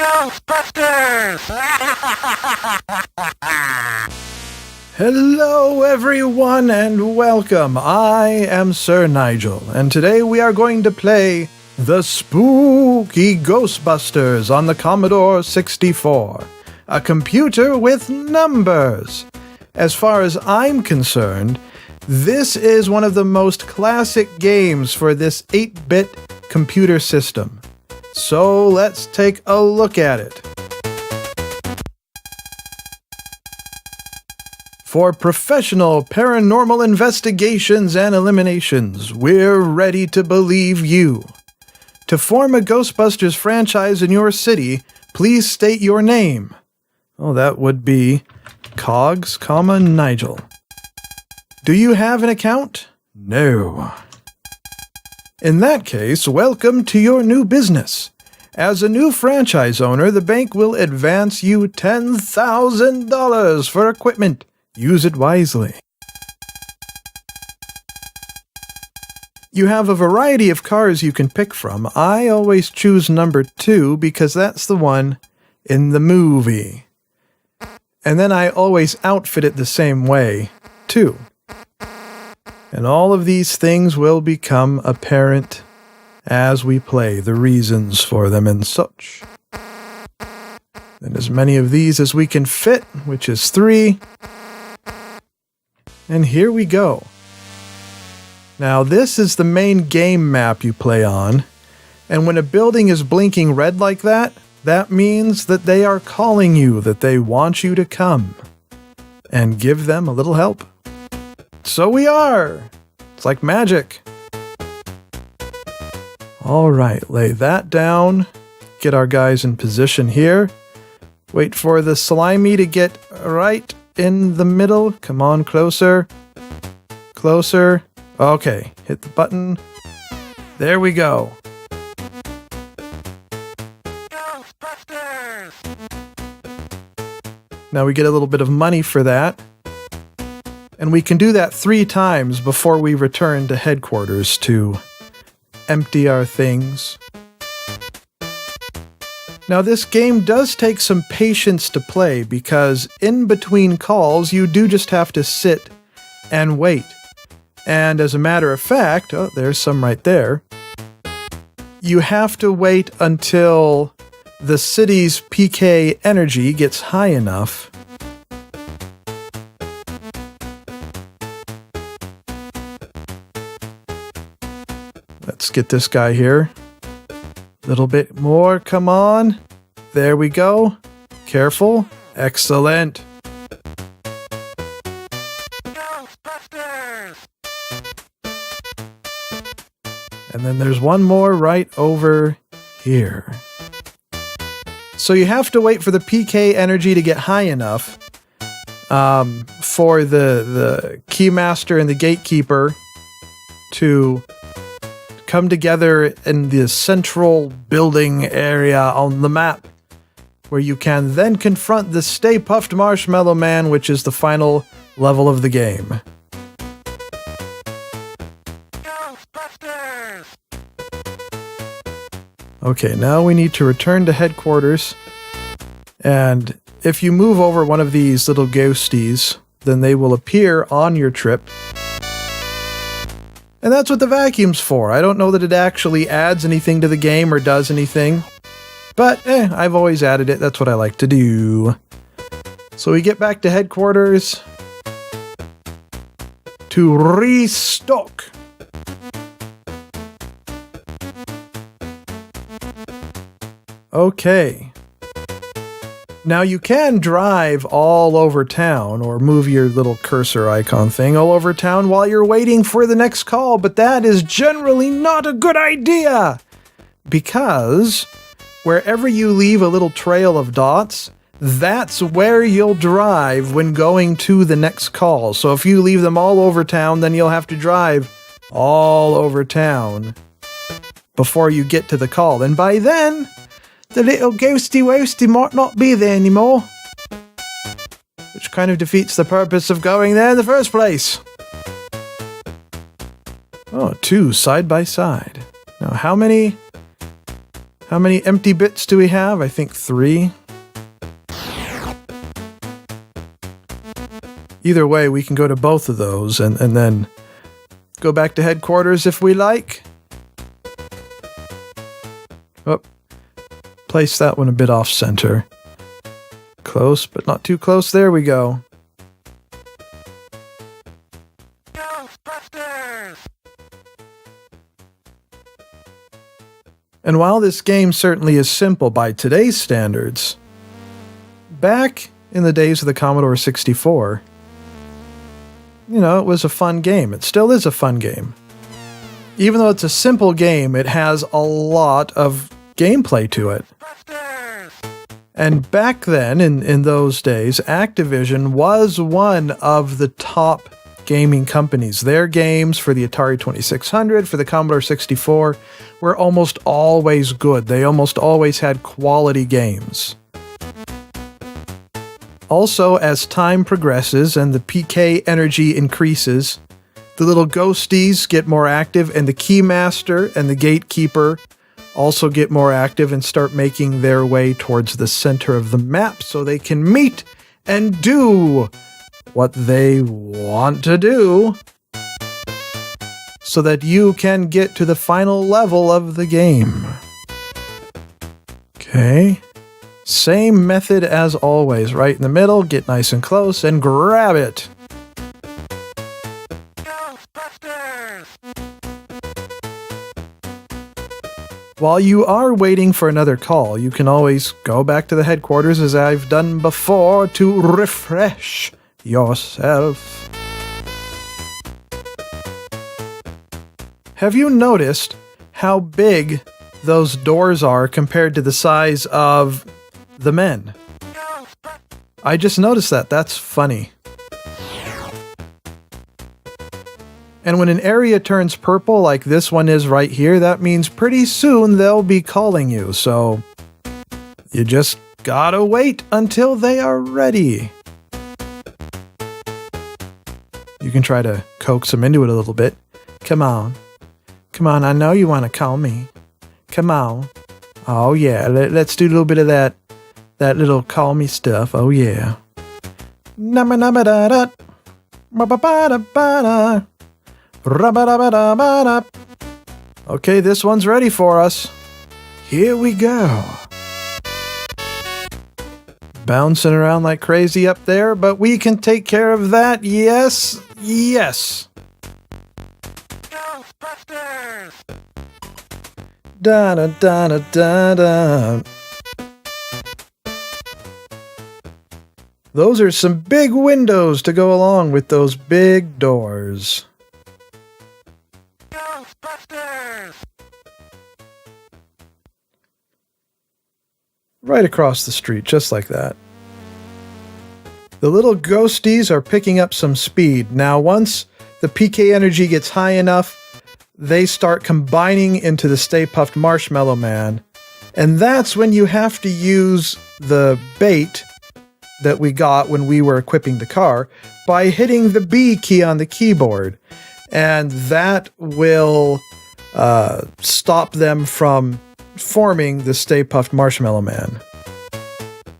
Ghostbusters! Hello everyone and welcome. I am Sir Nigel, and today we are going to play the spooky Ghostbusters on the Commodore 64, a computer with numbers. As far as I'm concerned, this is one of the most classic games for this 8-bit computer system. So let's take a look at it. For professional paranormal investigations and eliminations, we're ready to believe you. To form a Ghostbusters franchise in your city, please state your name. Oh, that would be Cogs, Nigel. Do you have an account? No. In that case, welcome to your new business. As a new franchise owner, the bank will advance you $10,000 for equipment. Use it wisely. You have a variety of cars you can pick from. I always choose number 2 because that's the one in the movie. And then I always outfit it the same way, too. And all of these things will become apparent as we play, the reasons for them and such. And as many of these as we can fit, which is 3. And here we go. Now this is the main game map you play on, and when a building is blinking red like that, that means that they are calling you, that they want you to come and give them a little help. So we are! It's like magic. Alright, lay that down, get our guys in position here, wait for the slimy to get right in the middle. Come on, closer. Closer. Okay, hit the button. There we go. Ghostbusters! Now we get a little bit of money for that. And we can do that 3 times before we return to headquarters to empty our things. Now this game does take some patience to play because in between calls you do just have to sit and wait. And as a matter of fact, oh, there's some right there, you have to wait until the city's PK energy gets high enough. Let's get this guy here. Little bit more, come on. There we go. Careful. Excellent. Ghostbusters! And then there's one more right over here. So you have to wait for the PK energy to get high enough for the keymaster and the gatekeeper to come together in the central building area on the map, where you can then confront the Stay Puft Marshmallow Man, which is the final level of the game. Ghostbusters! Okay, now we need to return to headquarters, and if you move over one of these little ghosties, then they will appear on your trip. And that's what the vacuum's for. I don't know that it actually adds anything to the game or does anything. But, I've always added it. That's what I like to do. So we get back to headquarters to restock. Okay. Now you can drive all over town or move your little cursor icon thing all over town while you're waiting for the next call, but that is generally not a good idea because wherever you leave a little trail of dots, that's where you'll drive when going to the next call. So if you leave them all over town, then you'll have to drive all over town before you get to the call. And by then, the little ghosty woasty might not be there anymore. Which kind of defeats the purpose of going there in the first place. Oh, 2 side by side. Now, how many How many empty bits do we have? I think 3. Either way, we can go to both of those and then go back to headquarters if we like. Oh, place that one a bit off center. Close, but not too close. There we go. Ghostbusters! And while this game certainly is simple by today's standards, back in the days of the Commodore 64, it was a fun game. It still is a fun game. Even though it's a simple game, it has a lot of gameplay to it. And back then, in those days, Activision was one of the top gaming companies. Their games for the Atari 2600, for the Commodore 64, were almost always good. They almost always had quality games. Also, as time progresses and the PK energy increases, the little ghosties get more active, and the Keymaster and the Gatekeeper also get more active and start making their way towards the center of the map so they can meet and do what they want to do so that you can get to the final level of the game. Okay. Same method as always. Right in the middle, get nice and close, and grab it. Ghostbusters! While you are waiting for another call, you can always go back to the headquarters as I've done before to refresh yourself. Have you noticed how big those doors are compared to the size of the men? I just noticed that. That's funny. And when an area turns purple like this one is right here, that means pretty soon they'll be calling you. So you just gotta wait until they are ready. You can try to coax them into it a little bit. Come on. Come on, I know you want to call me. Come on. Oh yeah, let's do a little bit of that little call me stuff. Oh yeah. Nama-nama-da-da. Ba-ba-ba-da-ba-da. Ra-ba-da-ba-da-ba-da. Okay, this one's ready for us. Here we go. Bouncing around like crazy up there, but we can take care of that. Yes, yes. Ghostbusters! Da-da-da-da-da-da. Those are some big windows to go along with those big doors. Ghostbusters! Right across the street, just like that. The little ghosties are picking up some speed. Now, once the PK energy gets high enough, they start combining into the Stay Puft Marshmallow Man. And that's when you have to use the bait that we got when we were equipping the car by hitting the B key on the keyboard. And that will stop them from forming the Stay Puft Marshmallow Man.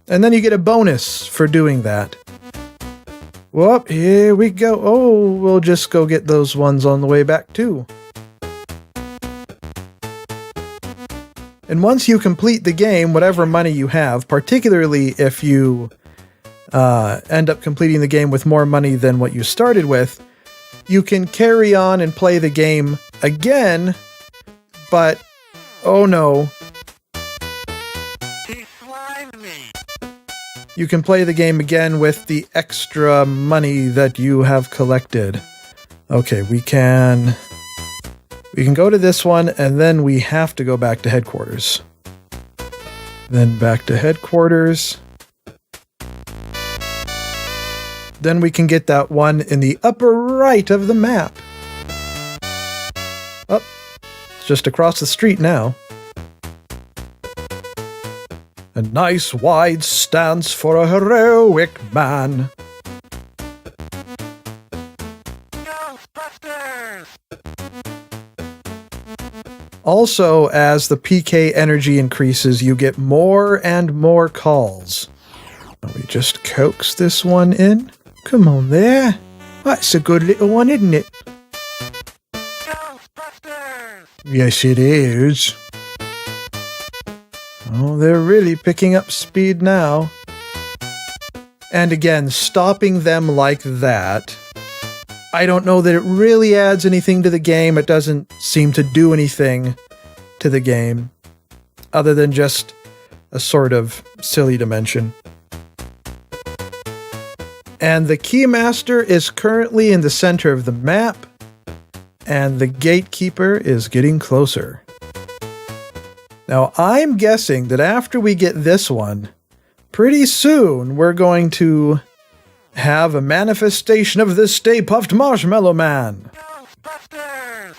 And then you get a bonus for doing that. Whoop, here we go. Oh, we'll just go get those ones on the way back too. And once you complete the game, whatever money you have, particularly if you end up completing the game with more money than what you started with, you can carry on and play the game again, but oh no. He slimed me! You can play the game again with the extra money that you have collected. Okay, we can go to this one, and then we have to go back to headquarters. Then back to headquarters. Then we can get that one in the upper right of the map. Oh, it's just across the street now. A nice wide stance for a heroic man. Ghostbusters! Also, as the PK energy increases, you get more and more calls. We just coax this one in. Come on there. That's a good little one, isn't it? Ghostbusters! Yes, it is. Oh, they're really picking up speed now. And again, stopping them like that, I don't know that it really adds anything to the game. It doesn't seem to do anything to the game, other than just a sort of silly dimension. And the Keymaster is currently in the center of the map, and the Gatekeeper is getting closer. Now, I'm guessing that after we get this one, pretty soon we're going to have a manifestation of the Stay Puft Marshmallow Man. Ghostbusters!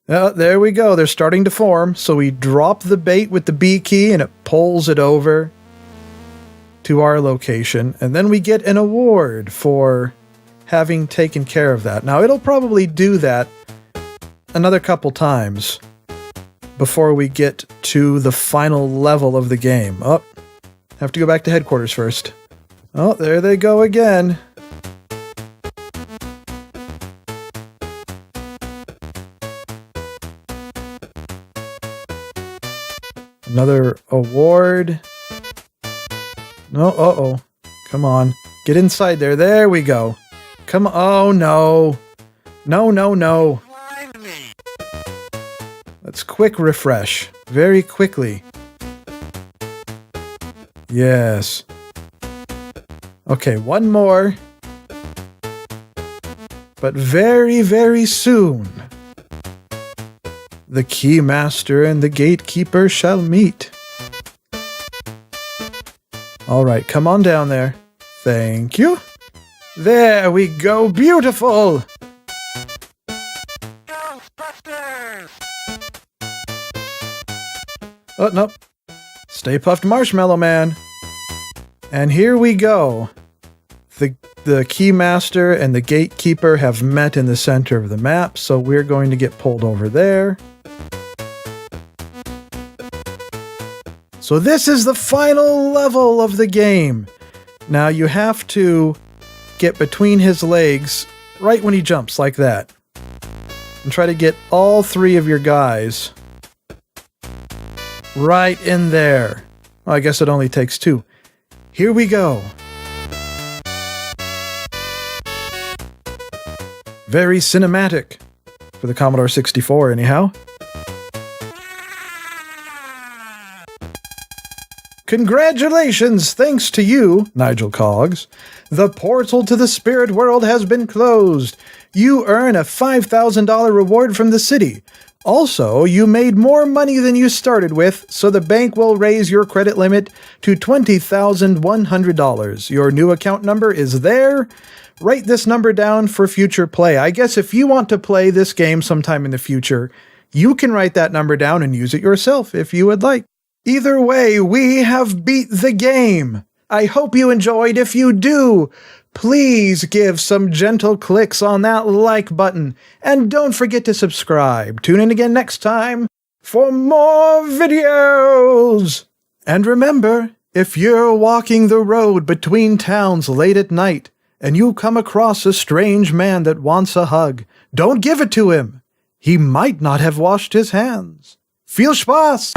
There we go. They're starting to form. So we drop the bait with the B key and it pulls it over to our location. And then we get an award for having taken care of that. Now, it'll probably do that another couple times before we get to the final level of the game. Oh, have to go back to headquarters first. Oh, there they go again. Another award. No, uh-oh. Come on. Get inside there. There we go. Come on. Oh, no. No, no, no. Find me! Let's quick refresh. Very quickly. Yes. Okay, one more. But very, very soon, the Keymaster and the Gatekeeper shall meet. All right, come on down there. Thank you. There we go. Beautiful. Ghostbusters! Oh, nope. Stay Puft Marshmallow Man. And here we go. The Keymaster and the Gatekeeper have met in the center of the map, so we're going to get pulled over there. So this is the final level of the game. Now you have to get between his legs right when he jumps, like that. And try to get all three of your guys right in there. Well, I guess it only takes two. Here we go. Very cinematic. For the Commodore 64, anyhow. Congratulations! Thanks to you, Nigel Coggs. The portal to the spirit world has been closed. You earn a $5,000 reward from the city. Also, you made more money than you started with, so the bank will raise your credit limit to $20,100. Your new account number is there. Write this number down for future play. I guess if you want to play this game sometime in the future, you can write that number down and use it yourself if you would like. Either way, we have beat the game. I hope you enjoyed. If you do, please give some gentle clicks on that like button. And don't forget to subscribe. Tune in again next time for more videos. And remember, if you're walking the road between towns late at night and you come across a strange man that wants a hug, don't give it to him. He might not have washed his hands. Viel Spaß!